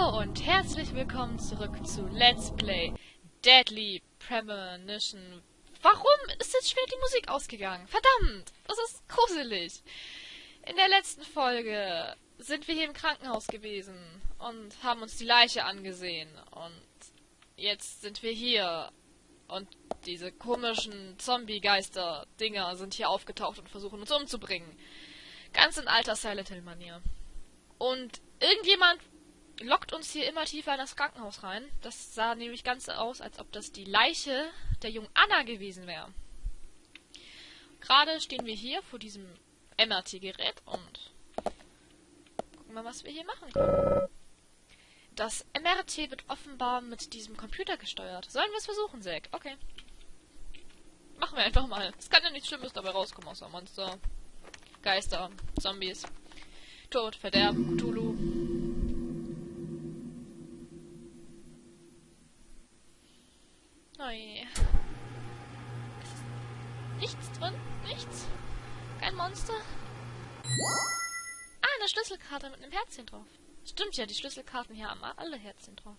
Hallo und herzlich willkommen zurück zu Let's Play Deadly Premonition. Warum ist jetzt schon wieder die Musik ausgegangen? Verdammt, das ist gruselig. In der letzten Folge sind wir hier im Krankenhaus gewesen und haben uns die Leiche angesehen. Und jetzt sind wir hier und diese komischen Zombie-Geister-Dinger sind hier aufgetaucht und versuchen uns umzubringen. Ganz in alter Silent Hill-Manier. Und irgendjemand lockt uns hier immer tiefer in das Krankenhaus rein. Das sah nämlich ganz so aus, als ob das die Leiche der jungen Anna gewesen wäre. Gerade stehen wir hier vor diesem MRT-Gerät und gucken mal, was wir hier machen können. Das MRT wird offenbar mit diesem Computer gesteuert. Sollen wir es versuchen, Zack? Okay. Machen wir einfach mal. Es kann ja nichts Schlimmes dabei rauskommen, außer Monster, Geister, Zombies, Tod, Verderben, Cthulhu. Nein. Nichts drin? Nichts? Kein Monster? Ah, eine Schlüsselkarte mit einem Herzchen drauf. Stimmt ja, die Schlüsselkarten hier haben alle Herzchen drauf.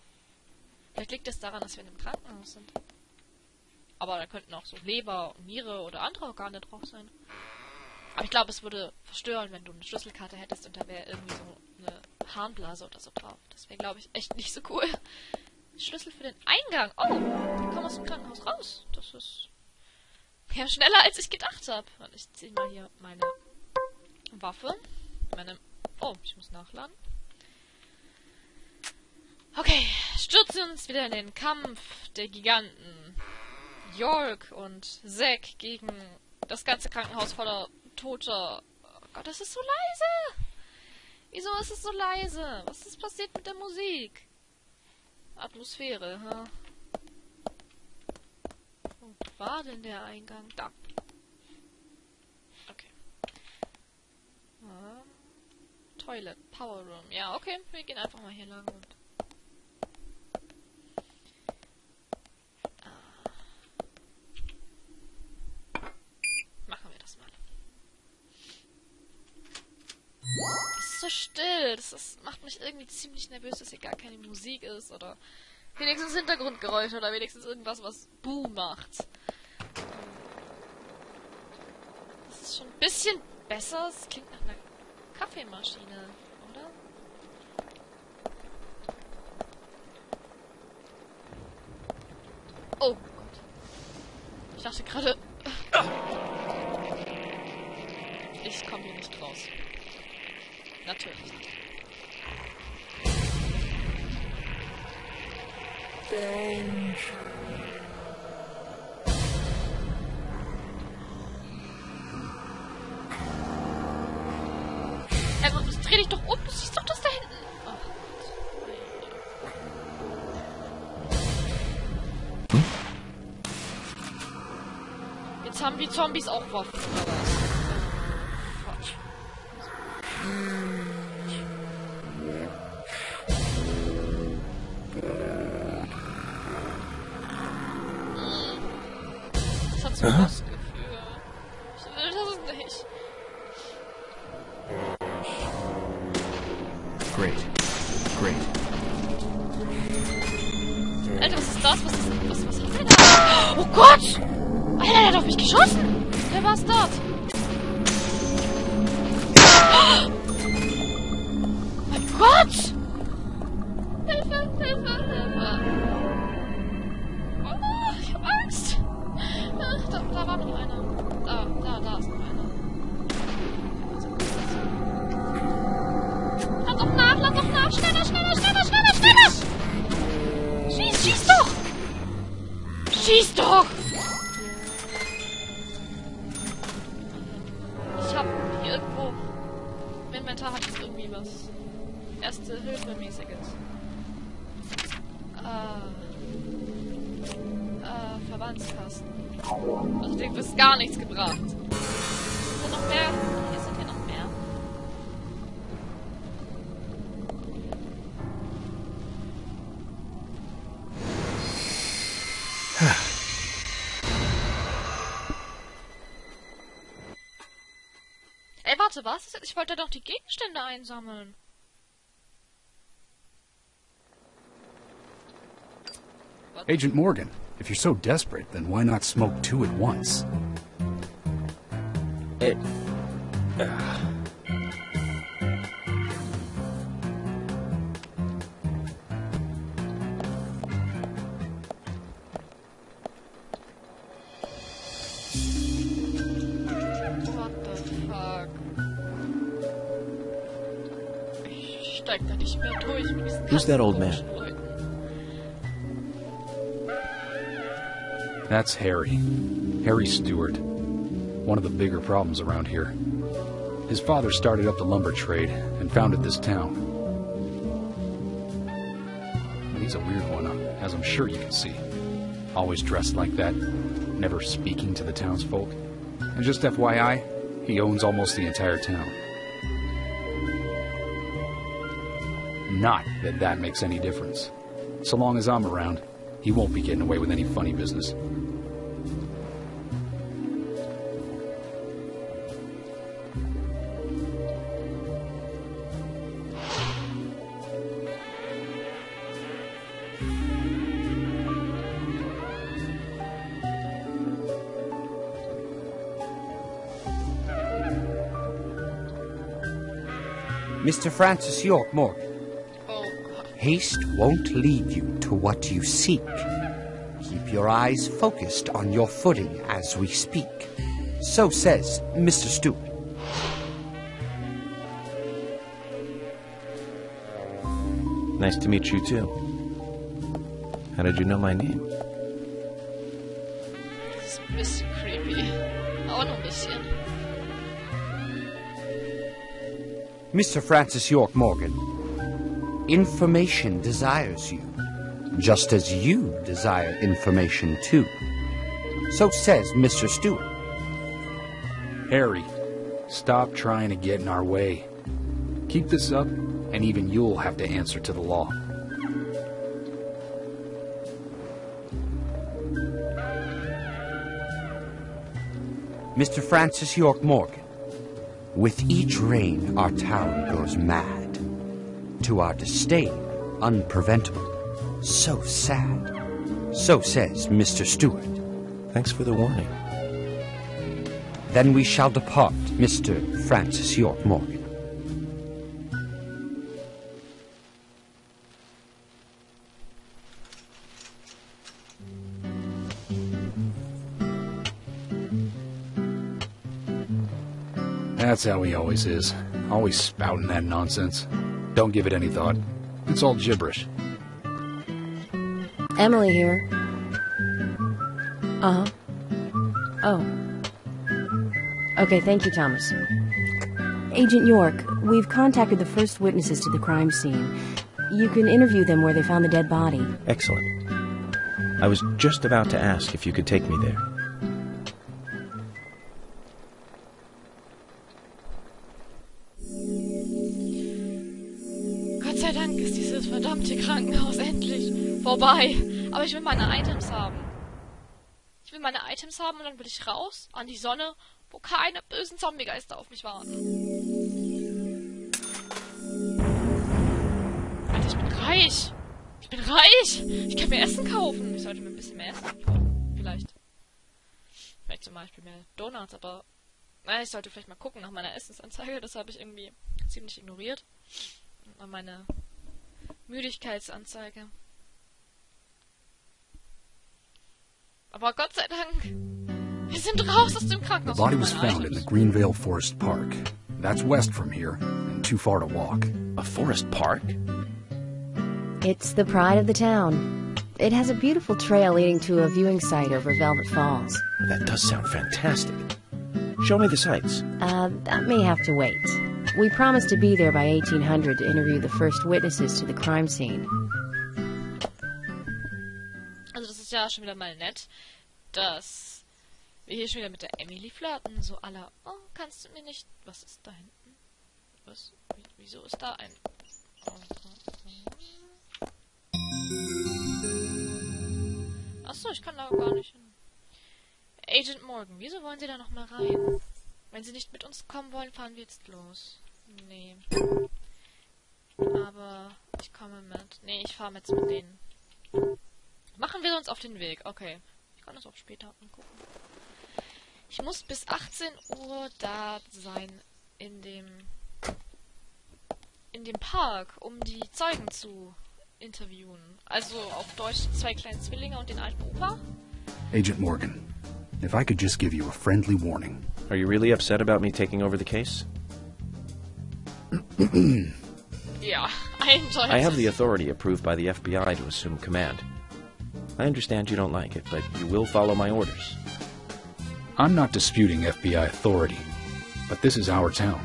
Vielleicht liegt es daran, dass wir in einem Krankenhaus sind. Aber da könnten auch so Leber, Niere oder andere Organe drauf sein. Aber ich glaube, es würde verstören, wenn du eine Schlüsselkarte hättest und da wäre irgendwie so eine Harnblase oder so drauf. Das wäre, glaube ich, echt nicht so cool. Schlüssel für den Eingang. Oh, wir kommen aus dem Krankenhaus raus. Das ist ja schneller, als ich gedacht habe. Ich ziehe mal hier meine Waffe. Oh, ich muss nachladen. Okay, stürzen uns wieder in den Kampf der Giganten. York und Zack gegen das ganze Krankenhaus voller Toter. Oh Gott, es ist so leise. Wieso ist es so leise? Was ist passiert mit der Musik? Atmosphäre, ha? Wo war denn der Eingang? Da. Okay. Toilet, Power Room. Ja, okay, wir gehen einfach mal hier lang und machen wir das mal. Es ist so still. Das macht mich irgendwie ziemlich nervös, dass hier gar keine Musik ist oder wenigstens Hintergrundgeräusche oder wenigstens irgendwas, was Boom macht. Das ist schon ein bisschen besser. Es klingt nach einer Kaffeemaschine, oder? Oh Gott. Ich dachte gerade... Ich komme hier nicht raus. Natürlich nicht. Dreh dich doch um, du siehst doch das da hinten. Ach, jetzt haben die Zombies auch Waffen, oder was? Quatsch. Das hat so ein Lustgefühl. Ich will das nicht. Great. Alter, was ist das? Was hat der da? Oh Gott! Alter, der hat auf mich geschossen! Wer war's dort? Oh mein Gott! Hilfe! Oh, ich hab Angst! Ach, da war noch einer. Da ist noch einer. Lad doch nach! Schneller! Schieß doch! Schieß doch! Ich hab hier irgendwo... Im Inventar hat es irgendwie was... Erste-Hilfe-mäßiges. Verbandskasten. Also dem ist gar nichts gebracht. Sind noch mehr? Hier sind noch mehr. Ey, warte, was? Ich wollte doch die Gegenstände einsammeln. Agent Morgan, if you're so desperate, then why not smoke two at once? What the fuck? Ich steig da nicht mehr durch mit diesen Who's that old man? Leuten. That's Harry. Harry Stewart. One of the bigger problems around here. His father started up the lumber trade and founded this town. But he's a weird one, as I'm sure you can see. Always dressed like that, never speaking to the townsfolk. And just FYI, he owns almost the entire town. Not that that makes any difference. So long as I'm around, he won't be getting away with any funny business. Mr. Francis York Morgan, Oh, haste won't lead you to what you seek. Keep your eyes focused on your footing as we speak. So says Mr. Stewart. Nice to meet you, too. How did you know my name? das ist ein bisschen creepy. Aber nur ein bisschen. Mr. Francis York Morgan, information desires you, just as you desire information too. So says Mr. Stewart. Harry, stop trying to get in our way. Keep this up, and even you'll have to answer to the law. Mr. Francis York Morgan, with each rain our town goes mad. To our disdain, unpreventable. So sad. So says Mr. Stewart. Thanks for the warning. Then we shall depart, Mr. Francis York Morgan. That's how he always is. Always spouting that nonsense. Don't give it any thought. It's all gibberish. Emily here. Uh-huh. Oh. Okay, thank you, Thomas. Agent York, we've contacted the first witnesses to the crime scene. You can interview them where they found the dead body. Excellent. I was just about to ask if you could take me there. Gott sei Dank ist dieses verdammte Krankenhaus endlich vorbei. Aber ich will meine Items haben. Ich will meine Items haben und dann will ich raus an die Sonne, wo keine bösen Zombiegeister auf mich warten. Alter, ich bin reich. Ich bin reich. Ich kann mir Essen kaufen. Ich sollte mir ein bisschen mehr Essen kaufen. Vielleicht. Vielleicht zum Beispiel mehr Donuts, aber ich sollte vielleicht mal gucken nach meiner Essensanzeige. Das habe ich irgendwie ziemlich ignoriert. Und meine Müdigkeitsanzeige. Aber Gott sei Dank, wir sind raus aus dem The Krankenhaus. body was found in the Greenvale Forest Park. That's west from here, and too far to walk. A forest park? It's the pride of the town. It has a beautiful trail leading to a viewing site over Velvet Falls. That does sound fantastic. Show me the sights. That may have to wait. We promised to be there by 1800 to interview the first witnesses to the crime scene. Also das ist ja schon wieder mal nett, dass wir hier schon wieder mit der Emily flirten. So aller, oh, kannst du mir nicht... Was ist da hinten? Was? Wieso ist da ein... Achso, ich kann da gar nicht hin. Agent Morgan, wieso wollen Sie da nochmal rein? Wenn Sie nicht mit uns kommen wollen, fahren wir jetzt los. Nee. Aber ich komme mit. Nee, ich fahre jetzt mit denen. Machen machen wir uns auf den Weg. Okay. Ich kann das auch später angucken. Ich muss bis 18 Uhr da sein in dem Park, um die Zeugen zu interviewen. Also auf Deutsch die 2 kleinen Zwillinge und den alten Opa. Agent Morgan, if I could just give you a friendly warning. Are you really upset about me taking over the case? Ja, eindeutig. I have the authority approved by the FBI to assume command. I understand you don't like it, but you will follow my orders. I'm not disputing FBI authority, but this is our town.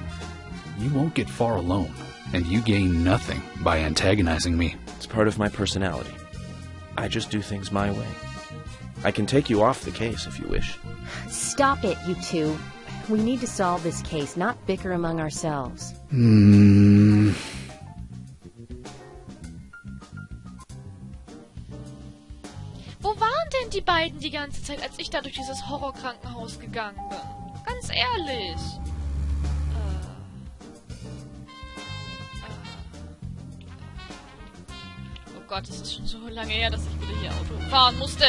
You won't get far alone, and you gain nothing by antagonizing me. It's part of my personality. I just do things my way. I can take you off the case if you wish. Stop it, you two. We need to solve this case, not bicker among ourselves. Wo waren denn die beiden die ganze Zeit, als ich da durch dieses Horrorkrankenhaus gegangen bin? Ganz ehrlich. Oh Gott, es ist schon so lange her, dass ich wieder hier Auto fahren musste.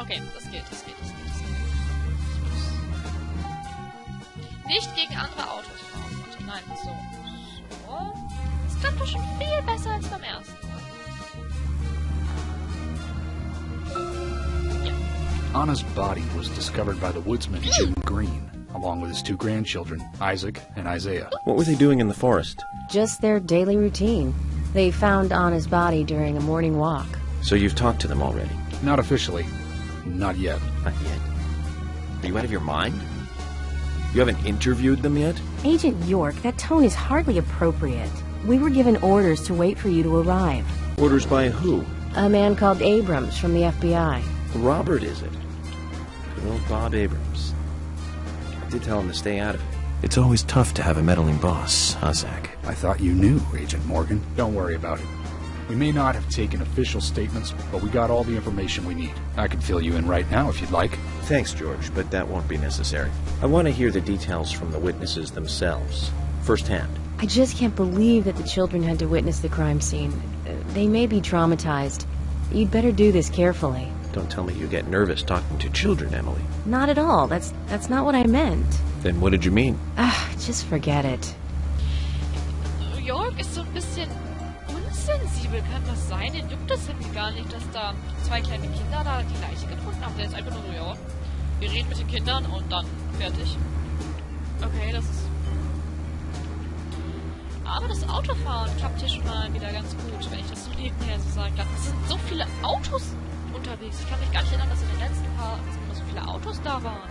Okay, das geht. Ich muss nicht gegen andere Autos fahren. Warte, nein, so. Das klappt doch schon viel besser als beim ersten. Anna's body was discovered by the woodsman Jim Green, along with his 2 grandchildren, Isaac and Isaiah. What were they doing in the forest? Just their daily routine. They found Anna's body during a morning walk. So you've talked to them already? Not officially. Not yet. Not yet. Are you out of your mind? You haven't interviewed them yet? Agent York, that tone is hardly appropriate. We were given orders to wait for you to arrive. Orders by who? A man called Abrams from the FBI. Robert, is it? Good old Bob Abrams. I did tell him to stay out of it. It's always tough to have a meddling boss, huh, Zach? I thought you knew, Agent Morgan. Don't worry about it. We may not have taken official statements, but we got all the information we need. I can fill you in right now if you'd like. Thanks, George, but that won't be necessary. I want to hear the details from the witnesses themselves, firsthand. I just can't believe that the children had to witness the crime scene. They may be traumatized. You'd better do this carefully. Don't tell me you get nervous talking to children, Emily. Not at all. That's not what I meant. Then what did you mean? Just forget it. York ist so ein bisschen unsensibel, kann das sein? Den juckt das irgendwie gar nicht, dass da 2 kleine Kinder da die Leiche gefunden haben. Der ist einfach nur so, ja, wir reden mit den Kindern und dann fertig. Okay, das ist... Aber das Autofahren klappt hier schon mal wieder ganz gut, wenn ich das so nebenher so sagen darf. Es sind so viele Autos unterwegs. Ich kann mich gar nicht erinnern, dass in den letzten paar immer so viele Autos da waren.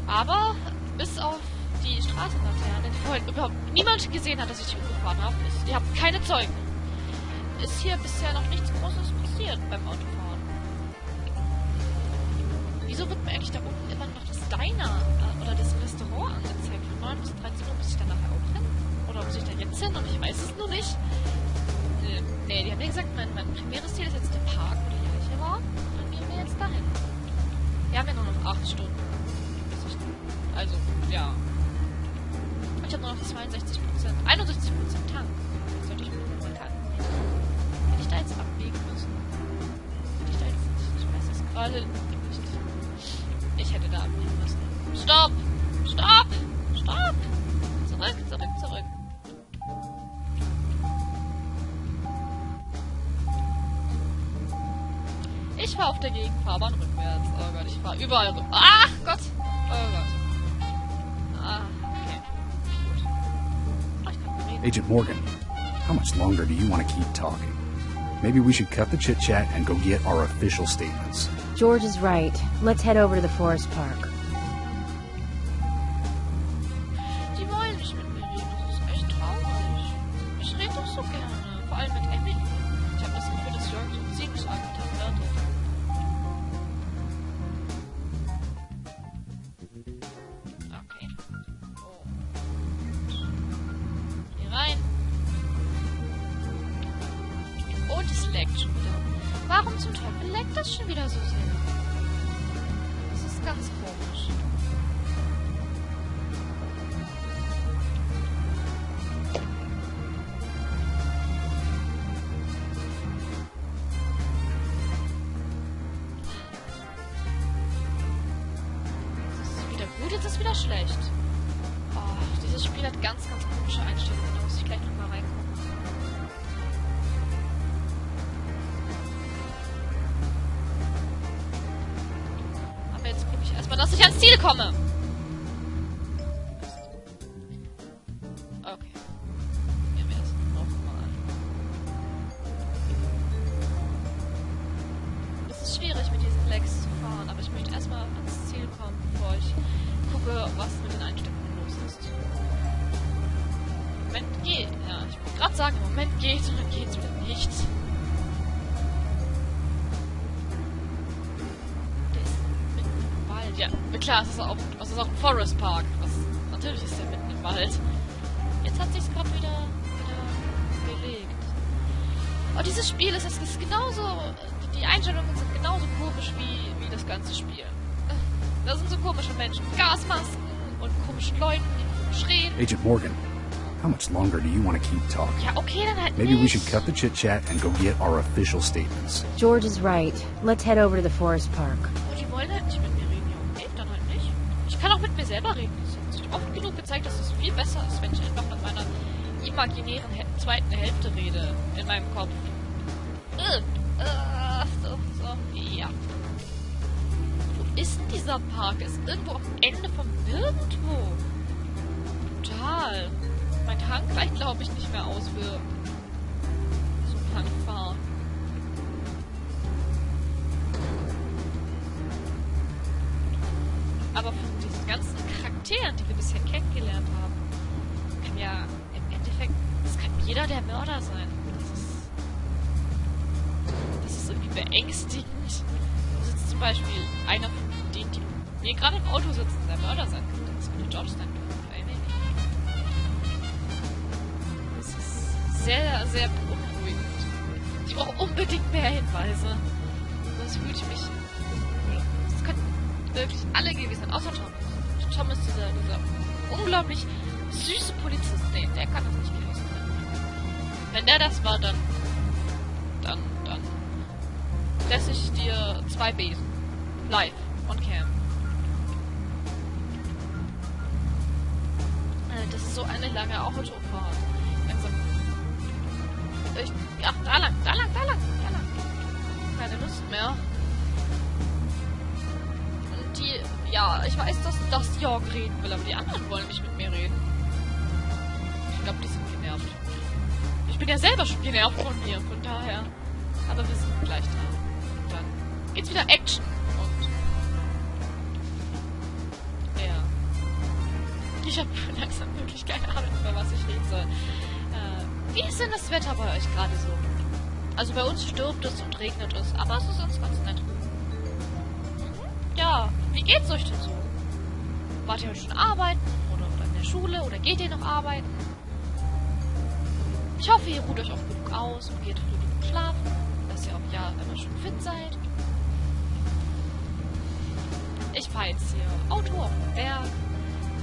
Aber bis auf die Straßenlaterne, die vorhin überhaupt niemand gesehen hat, dass ich die umgefahren habe. Ich habe keine Zeugen. Ist hier bisher noch nichts Großes passiert beim Autofahren. Wieso wird mir eigentlich da unten immer noch das Diner oder das Restaurant angezeigt? Von 9 bis 13 Uhr muss ich da nachher auch hin? Oder muss ich da jetzt hin? Und ich weiß es nur nicht. Nee, die haben mir gesagt, mein primäres Ziel ist jetzt der Park, wo die Leiche war. Dann gehen wir jetzt dahin. Wir haben ja nur noch 8 Stunden. Also, ja. Ich habe nur noch 62%, 61% Tank. Das sollte ich mir mal tanken. Hätte ich da jetzt abbiegen müssen? Hätte ich da jetzt nicht? Ich weiß es gerade nicht. Ich hätte da abbiegen müssen. Stopp! Stopp! Stopp! Zurück, zurück, zurück. Ich fahre auf der Gegenfahrbahn rückwärts. Oh Gott, ich fahre überall rückwärts. Ach Gott! Oh Gott. Okay. Gut. Oh, ich kann mal reden. Agent Morgan, how much longer do you want to keep talking? Maybe we should cut the chit-chat and go get our official statements. George is right. Let's head over to the forest park. Die wollen nicht mit mir reden. Das ist echt traurig. Ich rede doch so gerne. Vor allem mit Emily. Ich habe das Gefühl, dass Jörg so ziemlich angetan wird. Okay. Oh. Hier rein. Und es leckt schon wieder. Warum zum Teufel leckt das schon wieder so sehr? Das ist ganz komisch. ist wieder schlecht. Oh, dieses Spiel hat ganz, ganz komische Einstellungen. Da muss ich gleich nochmal reingucken. Aber jetzt gucke ich erstmal, dass ich ans Ziel komme. Okay. Nehmen wir das nochmal. Es ist schwierig, mit diesen Lags zu fahren, aber ich möchte erstmal ans Ziel kommen, bevor ich gucke, was mit den Einstellungen los ist. Im Moment geht. Ja, ich wollte gerade sagen, im Moment geht und dann geht's wieder nicht. Der ist mitten im Wald. Ja, klar, es ist auch ein Forest Park. Natürlich ist der mitten im Wald. Jetzt hat sich's gerade wieder gelegt. Aber dieses Spiel ist genauso. Die Einstellungen sind genauso komisch wie das ganze Spiel. Da sind so komische Menschen, Gasmasken und komischen Leuten, die komisch reden. Agent Morgan, how much longer do you want to keep talking? Ja, okay, dann halt Maybe nicht. we should cut the chit-chat and go get our official statements. George is right. Let's head over to the forest park. Oh, die wollen halt nicht mit mir reden. Ja, okay, dann halt nicht. Ich kann auch mit mir selber reden. Es hat sich oft genug gezeigt, dass es viel besser ist, wenn ich einfach mit meiner imaginären zweiten Hälfte rede in meinem Kopf. Ja. Wo ist denn dieser Park? Ist irgendwo am Ende vom Nirgendwo. Total. Mein Tank reicht, glaube ich, nicht mehr aus für so einen Tankfahren. Aber von diesen ganzen Charakteren, die wir bisher kennengelernt haben, kann ja im Endeffekt, das kann jeder der Mörder sein. Das ist irgendwie beängstigend. Da sitzt zum Beispiel einer von denen, die mir gerade im Auto sitzen, der Mörder sein könnte. Das könnte George sein können. Das ist sehr, sehr beunruhigend. Ich brauche unbedingt mehr Hinweise. Sonst fühle ich mich... Das könnten wirklich alle gewesen sein, außer Tom. Tom ist dieser unglaublich süße Polizist. Nee, der kann das nicht gewesen sein. Wenn der das war, dann lässe ich dir 2 Besen. Live. On cam. Das ist so eine lange Autofahrt. Langsam. Ja, da lang. Keine Lust mehr. Und die, ja, ich weiß, dass York reden will, aber die anderen wollen nicht mit mir reden. Ich glaube, die sind genervt. Ich bin ja selber schon genervt von mir, von daher. Aber wir sind gleich da. Und dann geht's wieder Action. Und ja. Ich habe langsam wirklich keine Ahnung, über was ich reden soll. Wie ist denn das Wetter bei euch gerade so? Also bei uns stürmt es und regnet es, aber es ist sonst ganz nett. Ja, wie geht's euch denn so? Wart ihr heute schon arbeiten? Oder in der Schule? Oder geht ihr noch arbeiten? Ich hoffe, ihr ruht euch auch genug aus und geht früh genug schlafen, dass ihr auch ja immer schon fit seid. Ich fahre jetzt hier Auto auf dem Berg.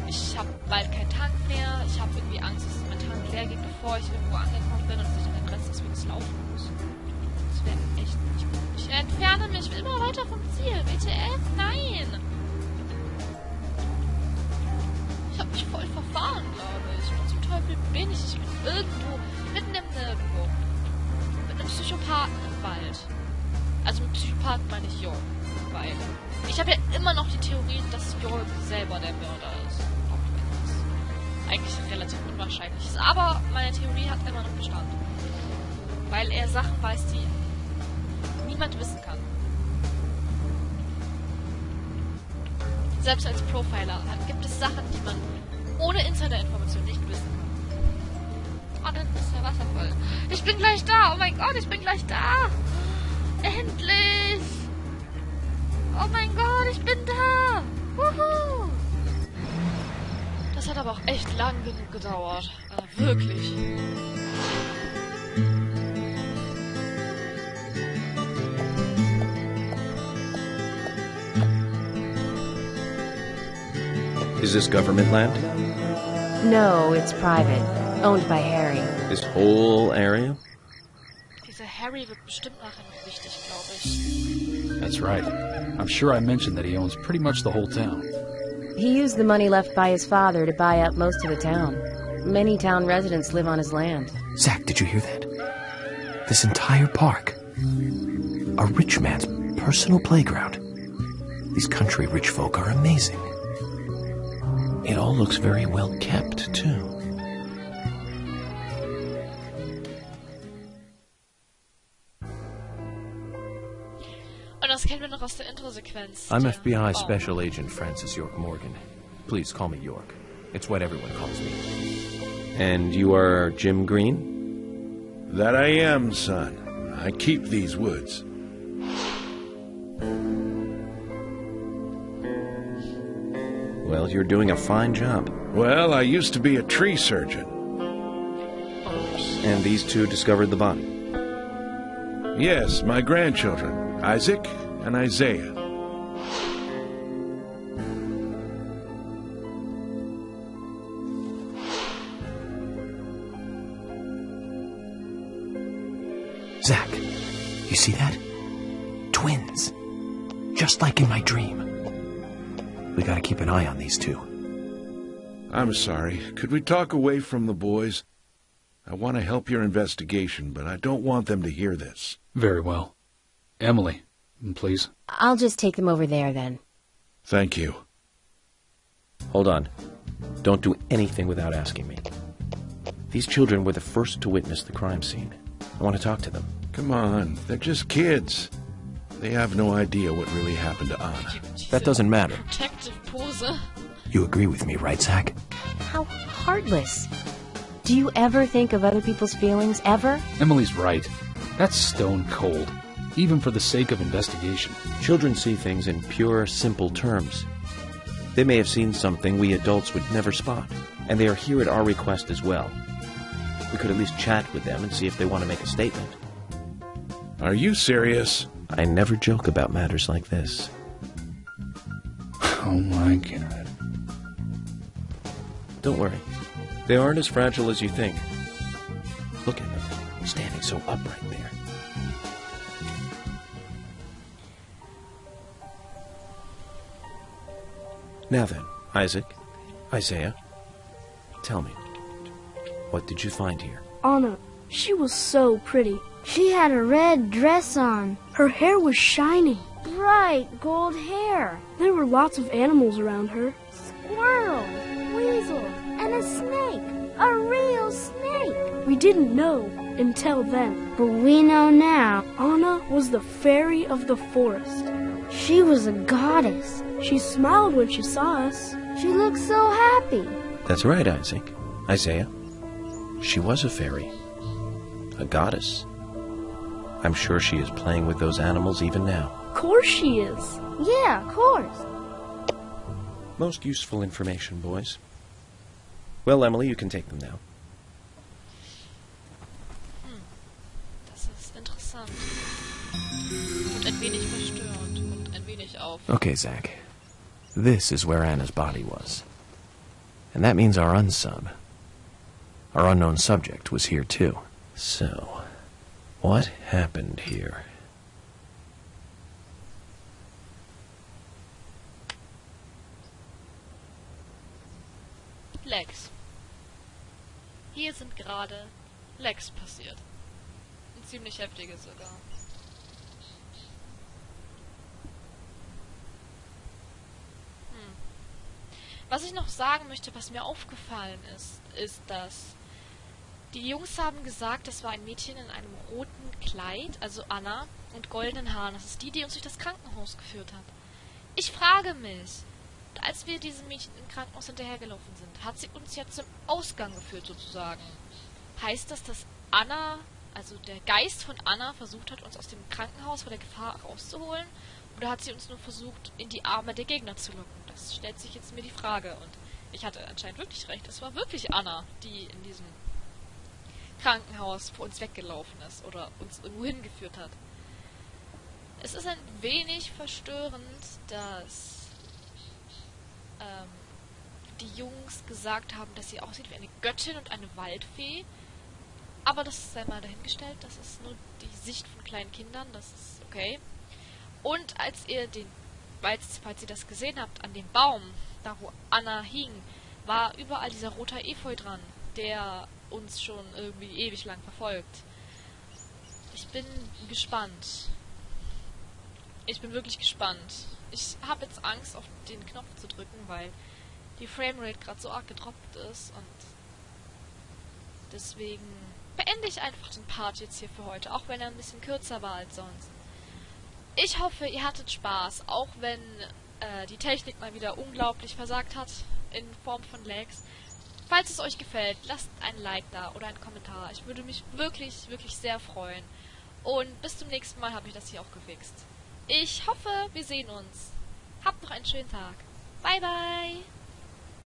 Ich habe bald keinen Tank mehr. Ich habe irgendwie Angst, dass mein Tank leer geht, bevor ich irgendwo angekommen bin und dass ich dann den Rest des Weges laufen muss. Das wäre echt nicht gut. Ich entferne mich immer weiter vom Ziel. WTF? Nein! Ich habe mich voll verfahren, glaube ich. Und zum Teufel bin ich. Ich bin irgendwo, mitten im Nirgendwo. Mit einem Psychopathen im Wald. Also mit Psychopathen meine ich York. Weil ich habe ja immer noch die Theorie, dass York selber der Mörder ist. Auch wenn das eigentlich relativ unwahrscheinlich ist. Aber meine Theorie hat immer noch Bestand. Weil er Sachen weiß, die niemand wissen kann. Selbst als Profiler gibt es Sachen, die man ohne Insider-Information nicht wissen kann. Oh, dann ist der Wasserfall. Ich bin gleich da! Oh mein Gott, ich bin gleich da! Endlich! Oh mein Gott, ich bin da! Wuhu! Das hat aber auch echt lang genug gedauert. Wirklich. Is this government land? No, it's private. Owned by Harry. This whole area? Dieser Harry wird bestimmt nachher noch wichtig, glaube ich. That's right. I'm sure I mentioned that he owns pretty much the whole town. He used the money left by his father to buy up most of the town. Many town residents live on his land. Zach, did you hear that? This entire park. A rich man's personal playground. These country rich folk are amazing. It all looks very well kept, too. Und das kennen wir noch aus der Intro-Sequenz. I'm FBI Special Agent Francis York Morgan. Please call me York. It's what everyone calls me. And you are Jim Green? That I am, son. I keep these woods. Well, you're doing a fine job. Well, I used to be a tree surgeon. And these two discovered the body? Yes, my grandchildren, Isaac and Isaiah. Zach, you see that? Twins. Just like in my dream. We gotta keep an eye on these two. I'm sorry. Could we talk away from the boys? I want to help your investigation, but I don't want them to hear this. Very well. Emily, please. I'll just take them over there, then. Thank you. Hold on. Don't do anything without asking me. These children were the first to witness the crime scene. I want to talk to them. Come on, they're just kids. They have no idea what really happened to Anna. That doesn't matter. Protective Pose. You agree with me, right, Zach? How heartless. Do you ever think of other people's feelings, ever? Emily's right. That's stone cold, even for the sake of investigation. Children see things in pure, simple terms. They may have seen something we adults would never spot, and they are here at our request as well. We could at least chat with them and see if they want to make a statement. Are you serious? I never joke about matters like this. Oh my God. Don't worry. They aren't as fragile as you think. Look at them, standing so upright there. Now then, Isaac, Isaiah, tell me, what did you find here? Anna, she was so pretty. She had a red dress on. Her hair was shiny. Bright gold hair. There were lots of animals around her. Squirrels, weasels, and a snake. A real snake. We didn't know until then. But we know now. Anna was the fairy of the forest. She was a goddess. She smiled when she saw us. She looked so happy. That's right, Isaac. Isaiah. She was a fairy. A goddess. I'm sure she is playing with those animals even now. Of course she is. Yeah, of course. Most useful information, boys. Well, Emily, you can take them now. Das ist interessant. Und ein wenig verstörend. Und ein wenig auf. Okay, Zach. This is where Anna's body was. And that means our unsub, our unknown subject, was here too. So, what happened here? Lecks. Hier sind gerade Lecks passiert. Ein ziemlich heftiges sogar. Was ich noch sagen möchte, was mir aufgefallen ist, dass die Jungs haben gesagt, das war ein Mädchen in einem roten Kleid, also Anna, und goldenen Haaren. Das ist die, die uns durch das Krankenhaus geführt hat. Ich frage mich, als wir diesem Mädchen im Krankenhaus hinterhergelaufen sind, hat sie uns ja zum Ausgang geführt sozusagen. Heißt das, dass Anna, also der Geist von Anna, versucht hat, uns aus dem Krankenhaus vor der Gefahr rauszuholen? Oder hat sie uns nur versucht, in die Arme der Gegner zu locken? Das stellt sich jetzt mir die Frage. Und ich hatte anscheinend wirklich recht. Es war wirklich Anna, die in diesem Krankenhaus vor uns weggelaufen ist oder uns irgendwo hingeführt hat. Es ist ein wenig verstörend, dass die Jungs gesagt haben, dass sie aussieht wie eine Göttin und eine Waldfee. Aber das sei mal dahingestellt. Das ist nur die Sicht von kleinen Kindern. Das ist okay. Und als ihr den falls ihr das gesehen habt, an dem Baum, da wo Anna hing, war überall dieser roter Efeu dran, der uns schon irgendwie ewig lang verfolgt. Ich bin gespannt. Ich bin wirklich gespannt. Ich habe jetzt Angst, auf den Knopf zu drücken, weil die Framerate gerade so arg gedroppt ist und deswegen beende ich einfach den Part jetzt hier für heute, auch wenn er ein bisschen kürzer war als sonst. Ich hoffe, ihr hattet Spaß, auch wenn die Technik mal wieder unglaublich versagt hat in Form von Lags. Falls es euch gefällt, lasst ein Like da oder einen Kommentar. Ich würde mich wirklich, wirklich sehr freuen. Und bis zum nächsten Mal habe ich das hier auch gefixt. Ich hoffe, wir sehen uns. Habt noch einen schönen Tag. Bye, bye.